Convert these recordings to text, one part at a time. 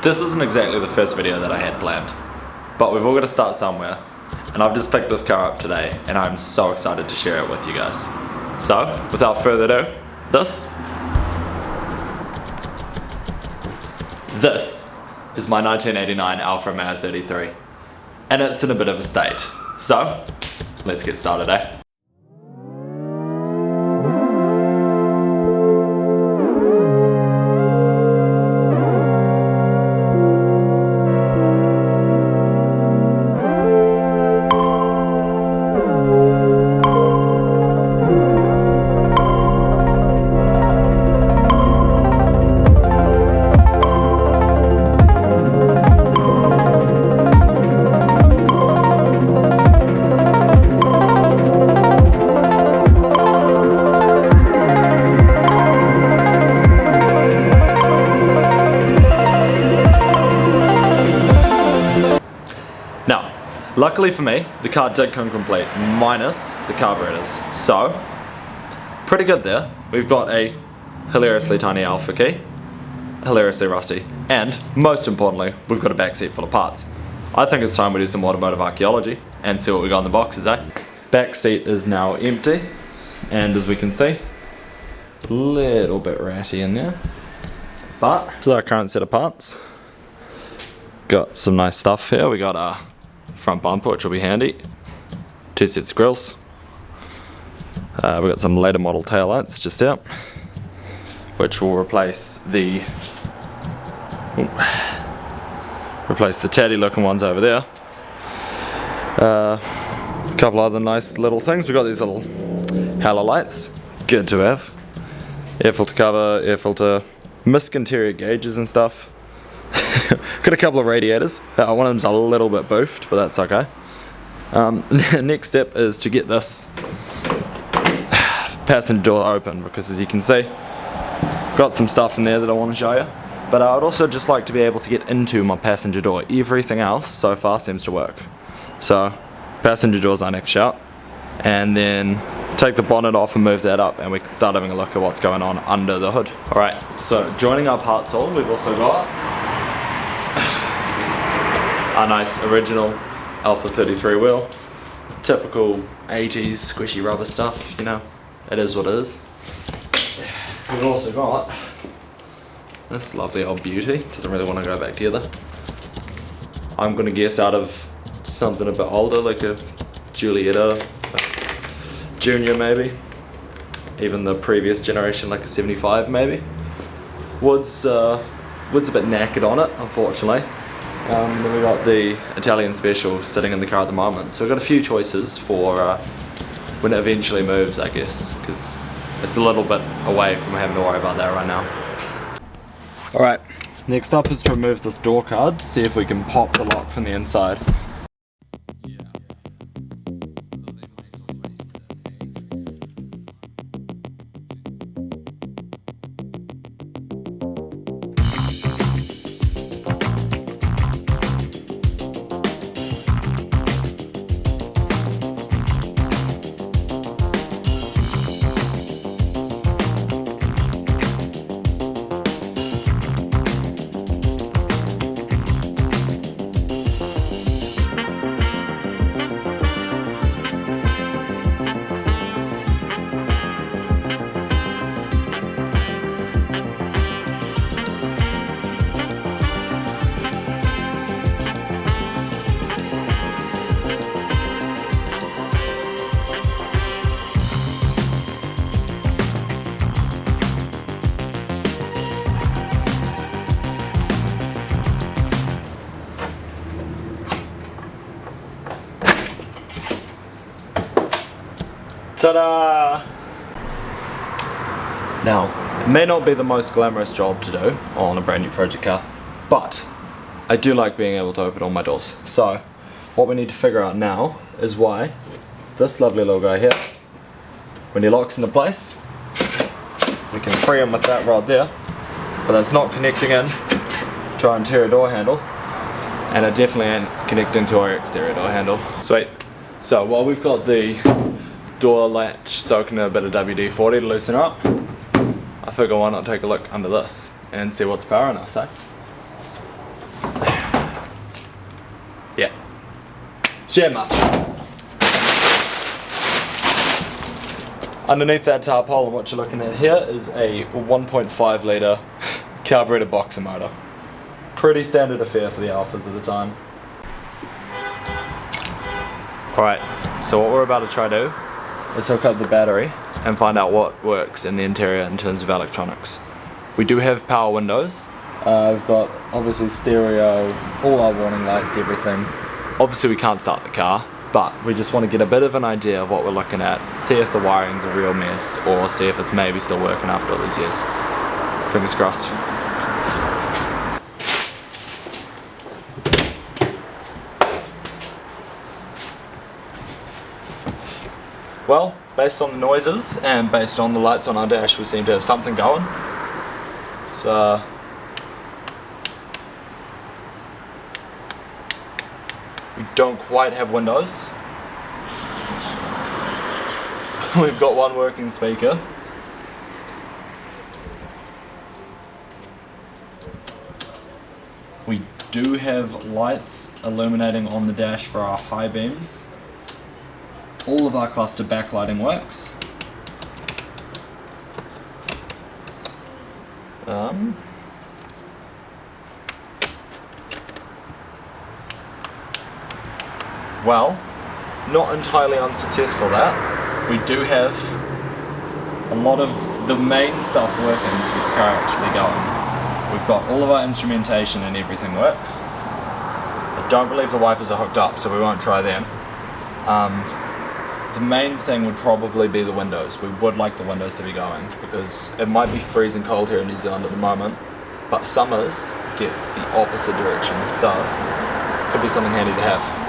This isn't exactly the first video that I had planned, but we've all got to start somewhere, and I've just picked this car up today, and I'm so excited to share it with you guys. So, without further ado, this is my 1989 Alfa Romeo 33, and it's in a bit of a state. So, let's get started, eh? Luckily for me, the car did come complete, minus the carburetors. So, pretty good there. We've got a hilariously tiny Alfa key, hilariously rusty, and most importantly, we've got a back seat full of parts. I think it's time we do some automotive archaeology and see what we got in the boxes, eh? Back seat is now empty, and as we can see, a little bit ratty in there. But, this is our current set of parts. Got some nice stuff here. We got our front bumper, which will be handy. 2 sets of grills. We've got some later model taillights just out, which will replace the tatty looking ones over there. A couple other nice little things. We've got these little halo lights, good to have. Air filter cover, air filter, misc interior gauges and stuff. Got a couple of radiators. One of them's a little bit boofed, but that's okay. The next step is to get this passenger door open, because as you can see, got some stuff in there that I want to show you. But I would also just like to be able to get into my passenger door. Everything else so far seems to work. So, passenger door's our next shout. And then take the bonnet off and move that up, and we can start having a look at what's going on under the hood. Alright, so joining our parts haul, we've also got our nice original Alfa 33 wheel. Typical 80s squishy rubber stuff, you know, it is what it is. We've also got this lovely old beauty, doesn't really want to go back together. I'm going to guess out of something a bit older, like a Giulietta Junior maybe. Even the previous generation, like a 75 maybe. Wood's a bit knackered on it, unfortunately. Then we got the Italian Special sitting in the car at the moment. So we've got a few choices for when it eventually moves, I guess, because it's a little bit away from having to worry about that right now. Alright, next up is to remove this door card, see if we can pop the lock from the inside. Ta-da! Now, it may not be the most glamorous job to do on a brand new project car, but I do like being able to open all my doors. So, what we need to figure out now is why this lovely little guy here, when he locks into place, we can free him with that rod there, but that's not connecting in to our interior door handle, and it definitely ain't connecting to our exterior door handle. Sweet. So while we've got the door latch soaking in a bit of WD-40 to loosen up, I figure why not take a look under this. and see what's powering us, eh? Yeah. Share much. Underneath that tarpaulin, what you're looking at here is a 1.5 litre carburetor boxer motor. Pretty standard affair for the Alphas at the time. Alright, so what we're about to try to do is hook up the battery and find out what works in the interior in terms of electronics. We do have power windows. We've got obviously stereo, all our warning lights, everything. Obviously we can't start the car, but we just want to get a bit of an idea of what we're looking at, see if the wiring's a real mess, or see if it's maybe still working after all these years. Fingers crossed. Well, based on the noises and based on the lights on our dash, we seem to have something going. So we don't quite have windows. We've got one working speaker. We do have lights illuminating on the dash for our high beams. All of our cluster backlighting works. Well, not entirely unsuccessful that. We do have a lot of the main stuff working to get the car actually going. We've got all of our instrumentation and everything works. I don't believe the wipers are hooked up, so we won't try them. The main thing would probably be the windows. We would like the windows to be going because it might be freezing cold here in New Zealand at the moment, but summers get the opposite direction, so could be something handy to have.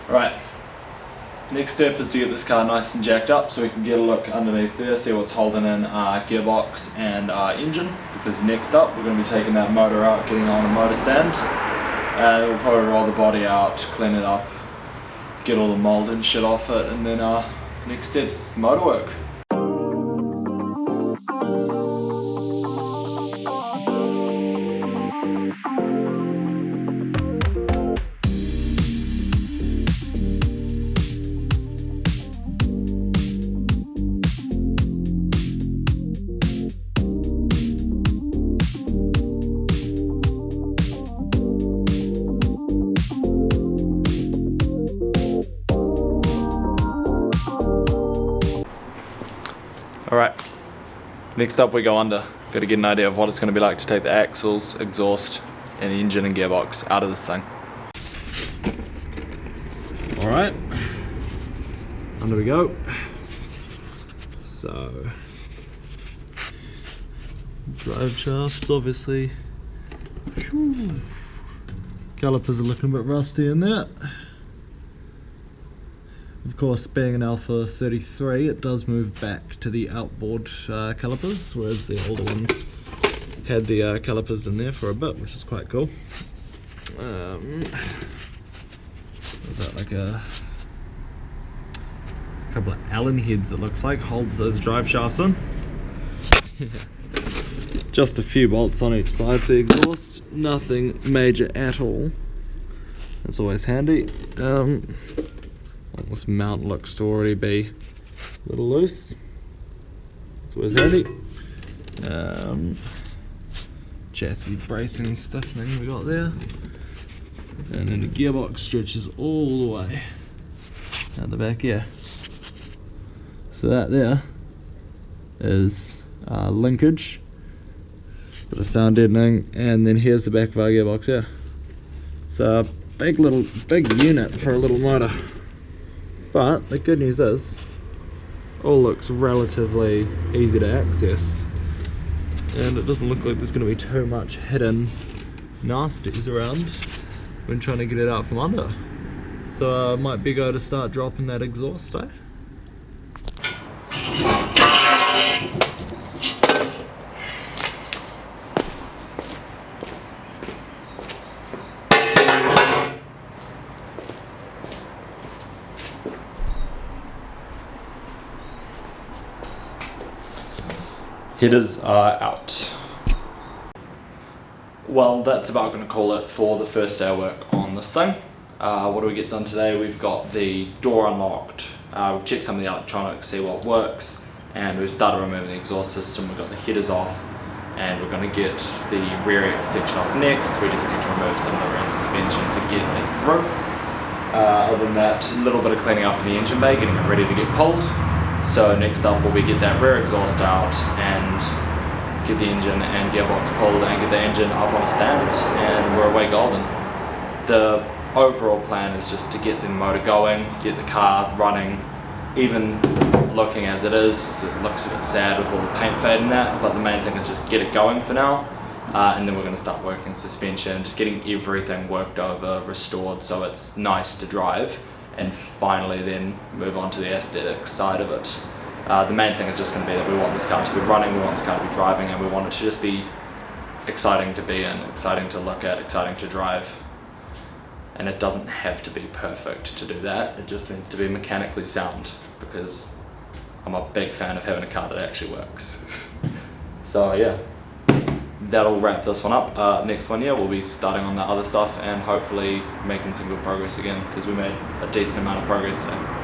Right, next step is to get this car nice and jacked up so we can get a look underneath there, see what's holding in our gearbox and our engine, because next up we're going to be taking that motor out, getting on a motor stand, and we'll probably roll the body out, clean it up, get all the mold and shit off it, and then next steps is motor work. Alright, next up we go under. Got to get an idea of what it's going to be like to take the axles, exhaust, and the engine and gearbox out of this thing. Alright, under we go. So, drive shafts obviously. Whew. Calipers are looking a bit rusty in there. Of course, being an Alfa 33, it does move back to the outboard calipers, whereas the older ones had the calipers in there for a bit, which is quite cool. Was that like a couple of Allen heads, it looks like, holds those drive shafts in. Just a few bolts on each side for the exhaust, nothing major at all. It's always handy. This mount looks to already be a little loose. It's always handy. Chassis bracing stiffening we got there. And then the gearbox stretches all the way out the back here. So that there is linkage, bit of sound deadening, and then here's the back of our gearbox here. It's a big unit for a little motor. But the good news is, all looks relatively easy to access, and it doesn't look like there's going to be too much hidden nasties around when trying to get it out from under. So might be go to start dropping that exhaust, eh? Headers are out. Well, that's about going to call it for the first day of work on this thing. What do we get done today? We've got the door unlocked, we've checked some of the electronics, see what works, and we've started removing the exhaust system. We've got the headers off, and we're going to get the rear section off next. We just need to remove some of the rear suspension to get it through. Other than that, a little bit of cleaning up in the engine bay, getting it ready to get pulled. So next up will be get that rear exhaust out and get the engine and gearbox pulled and get the engine up on a stand, and we're away golden. The overall plan is just to get the motor going, get the car running. Even looking as it is, it looks a bit sad with all the paint fade and that, but the main thing is just get it going for now, and then we're going to start working suspension, just getting everything worked over, restored so it's nice to drive, and finally then move on to the aesthetic side of it. The main thing is just going to be that we want this car to be running, we want this car to be driving, and we want it to just be exciting to be in, exciting to look at, exciting to drive. And it doesn't have to be perfect to do that, it just needs to be mechanically sound, because I'm a big fan of having a car that actually works. So yeah, that'll wrap this one up. Next one, yeah, we'll be starting on the other stuff and hopefully making some good progress again, because we made a decent amount of progress today.